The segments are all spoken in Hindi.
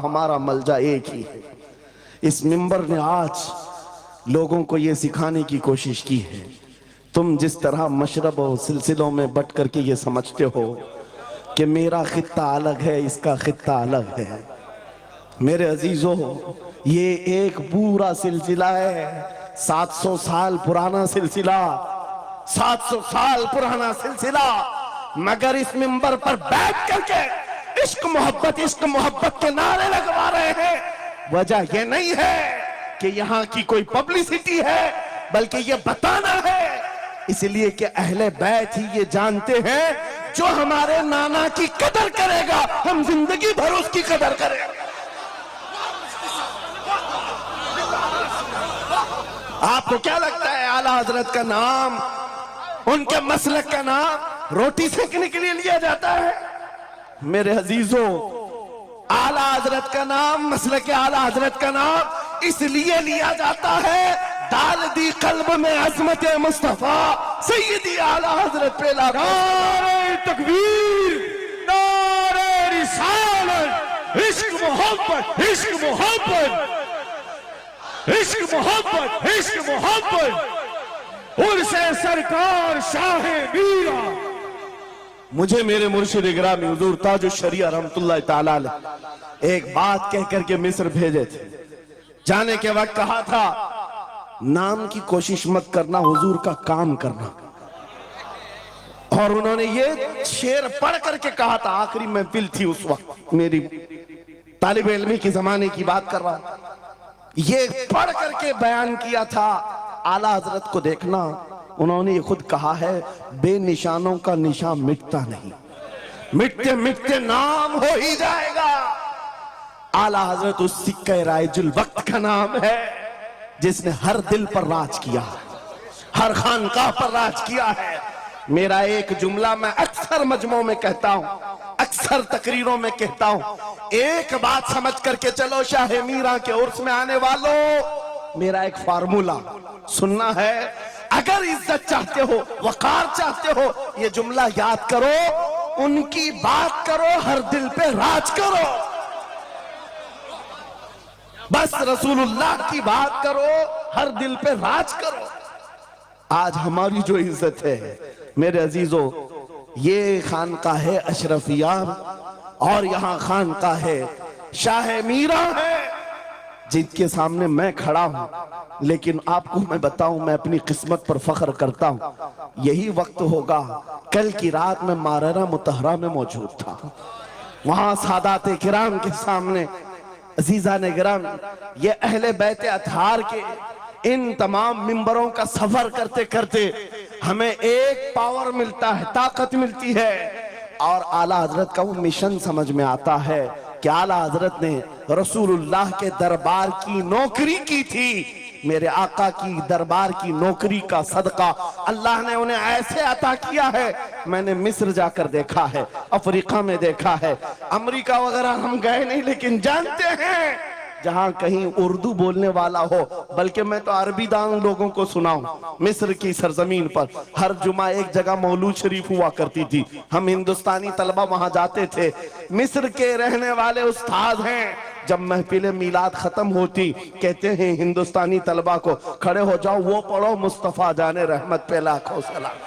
हमारा मलजा एक ही है। इस मिंबर ने आज लोगों को ये सिखाने की कोशिश की है, तुम जिस तरह मशरब और सिलसिलों में बट करके ये समझते हो कि मेरा खित्ता अलग है, इसका खित्ता अलग है, मेरे अजीजों ये एक पूरा सिलसिला है, 700 साल पुराना सिलसिला, 700 साल पुराना सिलसिला। मगर इस मिंबर पर बैठ करके इश्क मोहब्बत के नारे लगवा रहे हैं। वजह यह नहीं है कि यहाँ की कोई पब्लिसिटी है, बल्कि ये बताना है इसलिए कि अहले बैत ही ये जानते हैं जो हमारे नाना की कदर करेगा हम जिंदगी भर उसकी कदर करेंगे। आपको क्या लगता है आला हजरत का नाम, उनके मसलक का नाम रोटी सेकने के लिए लिया जाता है? मेरे अजीजों, आला हजरत का नाम, मसलक आला हजरत का नाम इसलिए लिया जाता है, डाल दी कल्ब में अजमत मुस्तफा सैयदी आला हजरत पे नारे तकबीर, नारे रिसालत, इश्क मोहब्बत, इश्क मोहब्बत, इश्क मोहब्बत, इश्क मोहब्बत, उर्से सरकार शाहे मीरा। मुझे मेरे मुर्शिद गिरामी हुजूर ताजुश शरिया रहमतुल्लाह ताला अलैह एक बात कह करके मिस्र भेजे थे। जाने के वक्त कहा था नाम की कोशिश मत करना, हुजूर का काम करना। और उन्होंने ये शेर पढ़ करके कहा था, आखिरी महफिल थी उस वक्त, मेरी तालिब इल्मी के जमाने की बात कर रहा हूं, ये पढ़ करके बयान किया था। आला हजरत को देखना, उन्होंने ये खुद कहा है, बेनिशानों का निशान मिटता नहीं, मिटते मिटते नाम हो ही जाएगा। आला हजरत उस सिक्के राइजुल वक्त का नाम है जिसने हर दिल पर राज किया, हर खानकाह पर राज किया है। मेरा एक जुमला मैं अक्सर मजमों में कहता हूं, अक्सर तकरीरों में कहता हूं, एक बात समझ करके चलो शाह मीरा के उर्स में आने वालों, मेरा एक फार्मूला सुनना है। अगर इज्जत चाहते हो, वकार चाहते हो, ये जुमला याद करो, उनकी बात करो, हर दिल पे राज करो, बस रसूलुल्लाह की बात करो, हर दिल पे राज करो। आज हमारी जो इज्जत है मेरे अजीजों, ये खानका है अशरफिया और यहाँ खानका है शाह मीरा है, जिनके सामने मैं खड़ा हूं। लेकिन आपको मैं बताऊं, मैं अपनी किस्मत पर फख्र करता हूं। यही वक्त होगा, कल की रात में माररा मुतहरा में मौजूद था, वहां सादाते किराम के सामने अजीजा ने गिराम, ये अहले बैत अतहार के इन तमाम मिंबरों का सफर करते करते हमें एक पावर मिलता है, ताकत मिलती है। और आला हजरत का वो मिशन समझ में आता है कि आला हजरत ने रसूलुल्लाह के दरबार की नौकरी की थी। मेरे आका की दरबार की नौकरी का सदका अल्लाह ने उन्हें ऐसे अता किया है। मैंने मिस्र जाकर देखा है, अफ्रीका में देखा है, अमेरिका वगैरह हम गए नहीं, लेकिन जानते हैं जहां कहीं उर्दू बोलने वाला हो, बल्कि मैं तो अरबी दान लोगों को सुनाऊं, मिस्र की सरजमीन पर हर जुमा एक जगह मौलूद शरीफ हुआ करती थी, हम हिंदुस्तानी तलबा वहां जाते थे। मिस्र के रहने वाले उस्ताद हैं, जब महफिल मीलाद खत्म होती कहते हैं हिंदुस्तानी तलबा को खड़े हो जाओ, वो पढ़ो मुस्तफा जाने रहमत पे लाखों सलाम,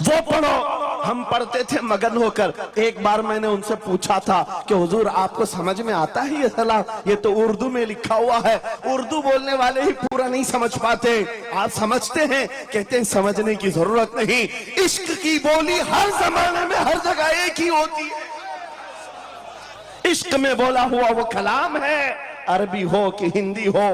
वो पढ़ो। हम पढ़ते थे मगन होकर। एक बार मैंने उनसे पूछा था कि हुजूर आपको समझ में आता है ये सलाम? ये तो उर्दू में लिखा हुआ है, उर्दू बोलने वाले ही पूरा नहीं समझ पाते, आप समझते हैं? कहते हैं समझने की जरूरत नहीं, इश्क की बोली हर जमाने में हर जगह एक ही होती है। इश्क में बोला हुआ वो कलाम है, अरबी हो कि हिंदी हो,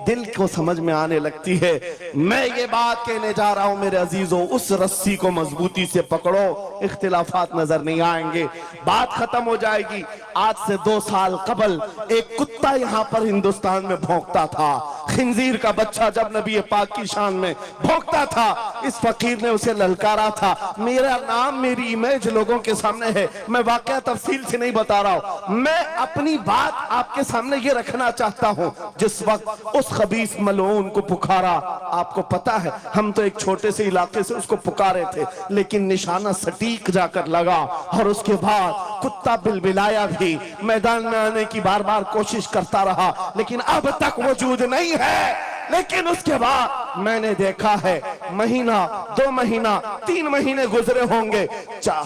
दिल को समझ में आने लगती है। मैं ये बात कहने जा रहा हूं मेरे अजीजों, उस रस्सी को मजबूती से पकड़ो, इख्तिलाफात नजर नहीं आएंगे, बात खत्म हो जाएगी। आज से 2 साल कबल एक कुत्ता यहाँ पर हिंदुस्तान में भौंकता था, खिंजीर का बच्चा जब नबी पाक की शान में भौंकता था, इस फकीर ने उसे ललकारा था। मेरा नाम, मेरी इमेज लोगों के सामने है, मैं वाकया तफसील से नहीं बता रहा हूं, मैं अपनी बात आपके सामने ये रखना चाहता हूं। जिस वक्त उस खबीस मलऊन को पुकारा, आपको पता है हम तो एक छोटे से इलाके से उसको पुकारे थे, लेकिन निशाना सटीक जाकर लगा और उसके बाद कुत्ता बिलबिलाया भी, मैदान में आने की बार बार कोशिश करता रहा, लेकिन अब तक वजूद नहीं है। लेकिन उसके बाद मैंने देखा है, महीना 2 महीना 3 महीने गुजरे होंगे,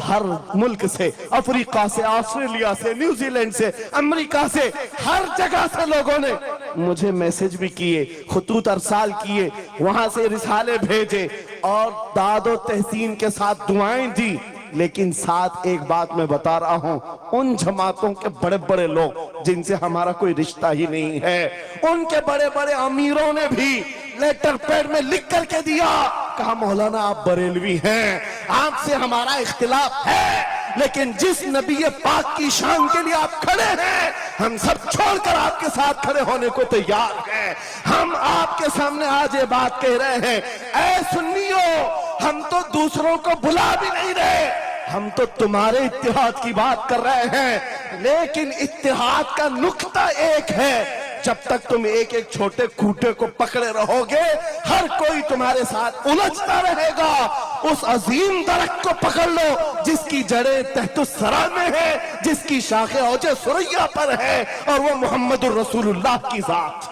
हर मुल्क से, अफ्रीका से, ऑस्ट्रेलिया से, न्यूजीलैंड से, अमेरिका से, हर जगह से लोगों ने मुझे मैसेज भी किए, खुतूत अरसाल किए, वहां से रिसाले भेजे और दादो तहसीन के साथ दुआएं दी। लेकिन साथ एक बात मैं बता रहा हूं, उन जमातों के बड़े बड़े लोग जिनसे हमारा कोई रिश्ता ही नहीं है, उनके बड़े बड़े अमीरों ने भी लेटर पैड में लिख करके दिया, कहा मौलाना आप बरेलवी हैं, आपसे हमारा इख्तिलाफ है, लेकिन जिस नबी पाक की शान के लिए आप खड़े हैं, हम सब छोड़कर आपके साथ खड़े होने को तैयार हैं। हम आपके सामने आज ये बात कह रहे हैं, ऐ सुन्नियों, हम तो दूसरों को बुला भी नहीं रहे, हम तो तुम्हारे इत्तेहाद की बात कर रहे हैं। लेकिन इत्तेहाद का नुक्ता एक है, जब तक तुम एक एक छोटे खूंटे को पकड़े रहोगे, हर कोई तुम्हारे साथ उलझता रहेगा। उस अजीम दरख्त को पकड़ लो जिसकी जड़ें तहतुस्सरा में है, जिसकी शाखें औजे सुरैया पर है, और वो मोहम्मदुर रसूलुल्लाह की जात।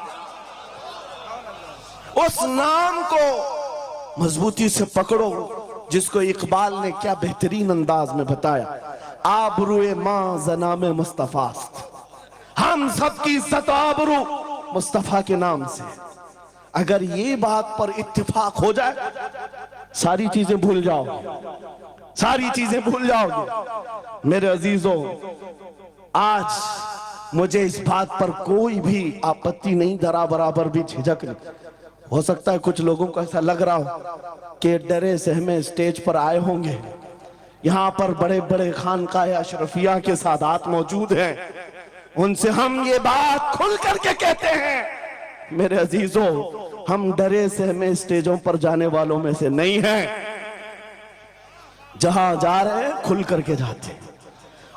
उस नाम को मजबूती से पकड़ो जिसको इकबाल ने क्या बेहतरीन अंदाज में बताया, आबरूए मां जनाम मुस्तफास्त, हम सबकी इज्जत आबरू मुस्तफा के नाम से। अगर ये बात पर इत्तेफाक हो जाए, सारी चीजें भूल जाओ, सारी चीजें भूल जाओगे। मेरे अजीजों, आज मुझे इस बात पर कोई भी आपत्ति नहीं, जरा बराबर भी झिझक नहीं। हो सकता है कुछ लोगों को ऐसा लग रहा हो कि डरे सहमे स्टेज पर आए होंगे, यहाँ पर बड़े बड़े खानकाह अशरफिया के सादात मौजूद हैं, उनसे हम ये बात खुल करके कहते हैं। मेरे अजीजों, हम डरे सहमे स्टेजों पर जाने वालों में से नहीं हैं। जहां जा रहे हैं खुल करके जाते हैं,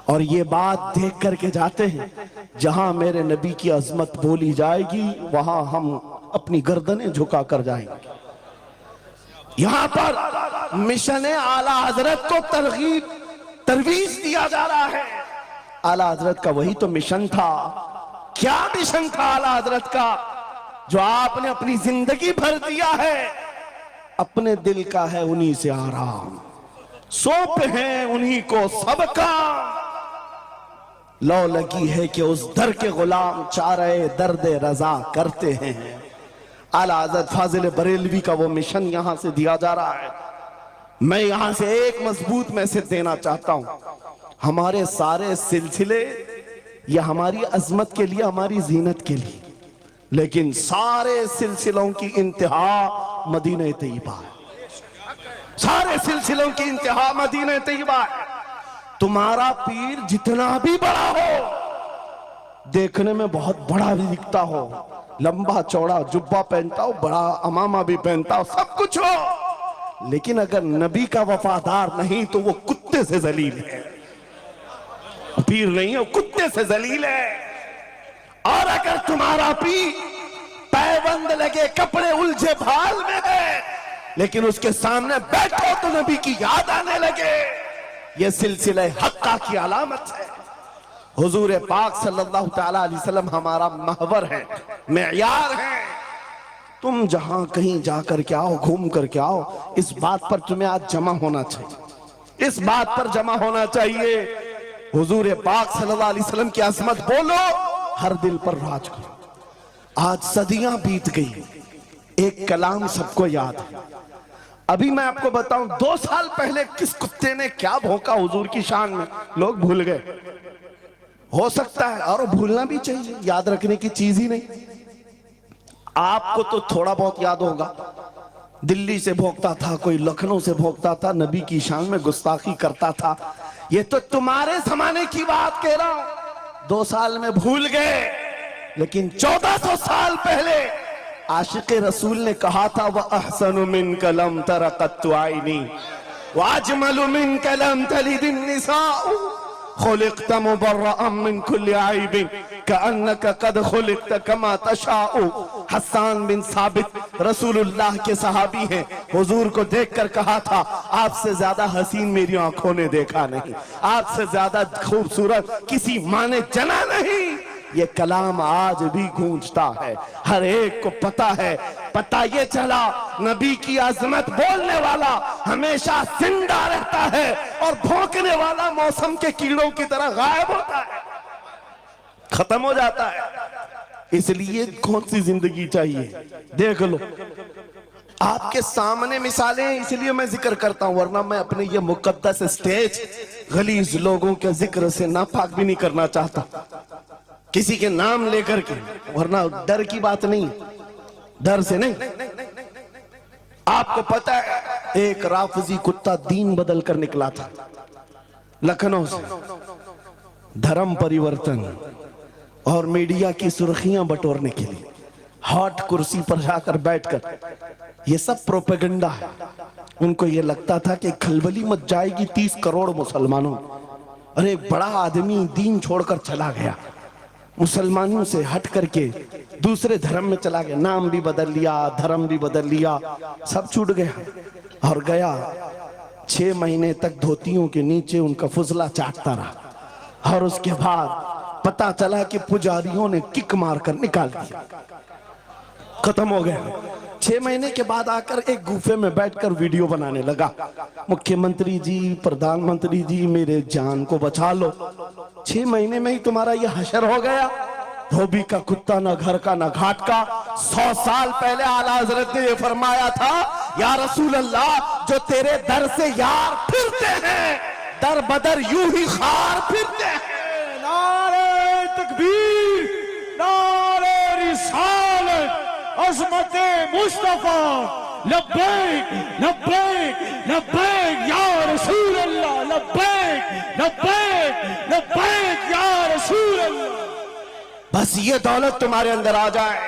और ये बात देख करके जाते हैं, जहां मेरे नबी की अजमत बोली जाएगी वहां हम अपनी गर्दनें झुका कर जाएंगे। यहां पर मिशन आला हजरत को तरवीज दिया जा रहा है। आला हजरत का वही तो मिशन था। क्या मिशन था आला हजरत का, जो आपने अपनी जिंदगी भर दिया है? अपने दिल का है उन्हीं से आराम, सौंप है उन्हीं को सब काम, लौ लगी है कि उस दर के गुलाम चारे दर्द रजा करते हैं। आला हज़रत फाजिल बरेलवी का वो मिशन यहां से दिया जा रहा है। मैं यहां से एक मजबूत मैसेज देना चाहता हूं, हमारे सारे सिलसिले ये हमारी अजमत के लिए, हमारी जीनत के लिए, लेकिन सारे सिलसिलों की इंतहा मदीना तैयबा है। सारे सिलसिलों की इंतहा मदीना तैयबा है। तुम्हारा पीर जितना भी बड़ा हो, देखने में बहुत बड़ा भी दिखता हो, लंबा चौड़ा जुब्बा पहनता हो, बड़ा अमामा भी पहनता हो, सब कुछ हो, लेकिन अगर नबी का वफादार नहीं तो वो कुत्ते से जलील है। पीर नहीं है, कुत्ते से जलील है। और अगर तुम्हारा पीर पैबंद लगे, कपड़े उलझे भाल में है, लेकिन उसके सामने बैठो तो नबी की याद आने लगे, ये सिलसिले हक्का की अलामत है। हुजूर पाक सल्लल्लाहु तआला अलैहि वसल्लम हमारा महवर है, मेयार है। तुम जहां कहीं जाकर के आओ, घूम करके आओ, इस बात पर तुम्हें आज जमा होना चाहिए, इस बात पर जमा होना चाहिए। हुजूर पाक सल्लल्लाहु अलैहि वसल्लम की अज़मत बोलो, हर दिल पर राज करो। आज सदियां बीत गई, एक कलाम सबको याद है। अभी मैं आपको बताऊं, 2 साल पहले किस कुत्ते ने क्या भौंका हुजूर की शान में, लोग भूल गए। हो सकता है, और भूलना भी चाहिए, याद रखने की चीज ही नहीं। आपको तो थोड़ा बहुत याद होगा, दिल्ली से भौंकता था, कोई लखनऊ से भौंकता था, नबी की शान में गुस्ताखी करता था। ये तो तुम्हारे जमाने की बात कह रहा हूं, 2 साल में भूल गए। लेकिन 1400 साल पहले आशिक़े रसूल ने कहा था, वह अहसनु मिन कलम तरक़त आइनी व अजमलु मिन कलम तलिदिन निसाउ खुलिक़त मुबर्रअम मिन कुल्लि आइबिन कअन्नका क़द खुलिक़त कमा तशाउ। हस्सान बिन साबित रसूलुल्लाह के सहाबी हैं, हुजूर को देखकर कहा था, आपसे ज्यादा हसीन मेरी आंखों ने देखा नहीं, आपसे ज्यादा खूबसूरत किसी माँ ने जना नहीं। ये कलाम आज भी गूंजता है, हर एक को पता है। पता ये चला, नबी की अजमत बोलने वाला हमेशा जिंदा रहता है और भौंकने वाला मौसम के कीड़ों की तरह गायब होता है, खत्म हो जाता है। इसलिए कौन सी जिंदगी चाहिए? देख लो आपके सामने मिसालें, इसलिए मैं जिक्र करता हूं, वरना मैं अपने ये मुकद्दस स्टेज गलीज लोगों के जिक्र से नापाक भी नहीं करना चाहता, किसी के नाम लेकर के, वरना डर की बात नहीं, डर से नहीं। आपको पता है एक राफजी कुत्ता दीन बदल कर निकला था लखनऊ से, धर्म परिवर्तन और मीडिया की सुर्खियां बटोरने के लिए हॉट कुर्सी पर जाकर बैठकर, ये सब प्रोपेगेंडा है। उनको ये लगता था कि खलबली मच जाएगी 30 करोड़ मुसलमानों। अरे बड़ा आदमी दीन छोड़कर चला गया, मुसलमानों से हट करके दूसरे धर्म में चला गया, नाम भी बदल लिया, धर्म भी बदल लिया, सब छूट गया और गया 6 महीने तक धोतियों के नीचे उनका फुजला चाटता रहा। और उसके बाद पता चला कि पुजारियों ने किक मारकर निकाल दिया, खत्म हो गया। 6 महीने के बाद आकर एक गुफे में बैठकर वीडियो बनाने लगा, मुख्यमंत्री जी, प्रधानमंत्री जी, मेरे जान को बचा लो। 6 महीने में ही तुम्हारा ये हशर हो गया। धोबी का कुत्ता, ना घर का ना घाट का। 100 साल पहले आला हजरत ने ये फरमाया था, या रसूल अल्लाह, जो तेरे दर से यार फिरते हैं, दर बदर यूं ही खार फिरते हैं। नारे तकबीर, नारे रिसालत, अज़मत मुस्तफा, लब्बैक लब्बैक लब्बैक या रसूल अल्लाह, लब्बैक लब्बैक लब्बैक या रसूल अल्लाह। बस ये दौलत तुम्हारे अंदर आ जाए,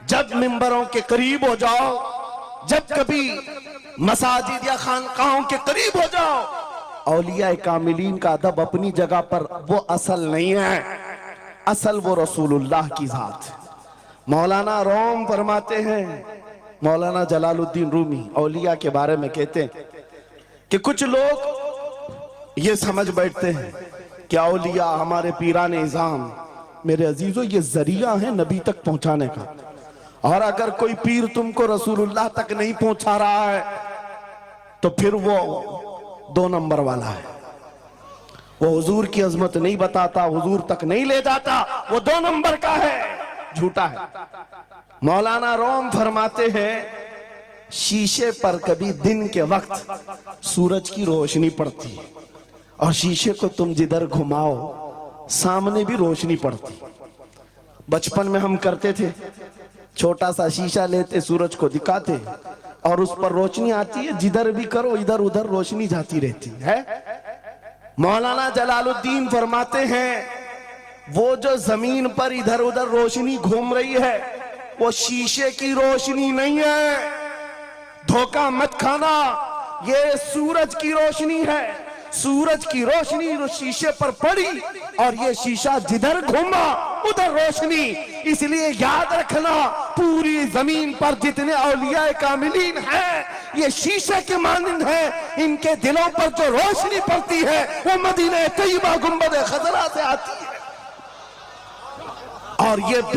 जब मिंबरों के करीब हो जाओ, जब कभी मसाजिद या खानकाहों के करीब हो जाओ, औलिया कामिलीन का अदब अपनी जगह पर, वो असल नहीं है, असल वो रसूलुल्लाह की जात। मौलाना रोम फरमाते हैं, मौलाना जलालुद्दीन रूमी औलिया के बारे में कहते हैं कि कुछ लोग ये समझ बैठते हैं कि औलिया हमारे पीराने इज़ाम, मेरे अजीजों ये जरिया है नबी तक पहुंचाने का, और अगर कोई पीर तुमको रसूलुल्लाह तक नहीं पहुंचा रहा है तो फिर वो 2 नंबर वाला है, वो हुजूर की अजमत नहीं बताता, हुजूर तक नहीं ले जाता, वो 2 नंबर का है, झूठा है। मौलाना रोम फरमाते हैं, शीशे पर कभी दिन के वक्त सूरज की रोशनी पड़ती है और शीशे को तुम जिधर घुमाओ सामने भी रोशनी पड़ती। बचपन में हम करते थे, छोटा सा शीशा लेते, सूरज को दिखाते और उस पर रोशनी आती है, जिधर भी करो इधर उधर रोशनी जाती रहती है। मौलाना जलालुद्दीन फरमाते हैं, वो जो जमीन पर इधर उधर रोशनी घूम रही है वो शीशे की रोशनी नहीं है, धोखा मत खाना, ये सूरज की रोशनी है। सूरज की रोशनी शीशे पर पड़ी और ये शीशा जिधर घूमा उधर रोशनी। इसलिए याद रखना, पूरी जमीन पर जितने औलिया कामिलीन हैं ये शीशे के मानंद हैं, इनके दिलों पर जो रोशनी पड़ती है वो मदीना तैयबा गुंबद खजरा से आती है। और ये